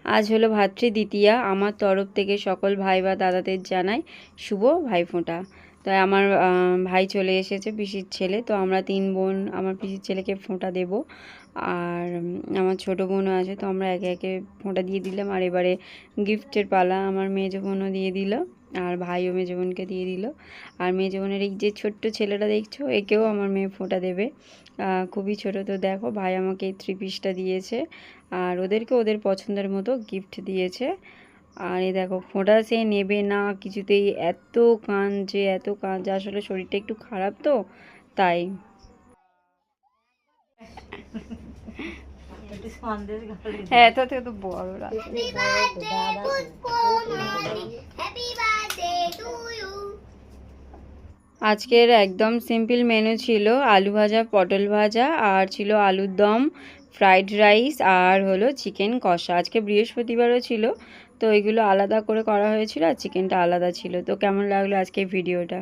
আজ হলো ভাতৃদ্বিতীয়া। আমার তরফ থেকে সকল ভাই বা দাদাদের জানাই শুভ ভাইফোঁটা। তাই আমার ভাই চলে এসেছে, পিসির ছেলে। তো আমরা 3 বোন আমার পিসির ছেলেকে ফোঁটা দেব। আর আমার ছোট বোনও আছে, তো আমরা একে একে ফোঁটা দিয়ে দিলাম। আর এবারে গিফটের পালা। আমার মেজো বোনও দিয়ে দিল, আর ভাইও মেজো বোনকে দিয়ে দিল। আর মেজো বোনের এই যে ছোট্ট ছেলেটা দেখছো, একেও আমার মেয়ে ফোঁটা দেবে। খুবই ছোট। তো দেখো, ভাই আমাকে এই 3 পিসটা দিয়েছে, আর ওদেরকে ওদের পছন্দের মতো গিফট দিয়েছে। আর এই দেখো, ফোঁটা সে নেবে না কিছুতেই, এত কাঁদছে, আসলে শরীরটা একটু খারাপ তো তাই। হ্যাঁ, তো থেকে তো বড় আজকের একদম সিম্পল মেনু ছিল আলু ভাজা, পটল ভাজা, আর ছিল আলুর দম, ফ্রাইড রাইস, আর হলো চিকেন কষা। আজকে বৃহস্পতিবারও ছিল, তো এগুলো আলাদা করে করা হয়েছিল, আর চিকেনটা আলাদা ছিল। তো কেমন লাগলো আজকে ভিডিওটা?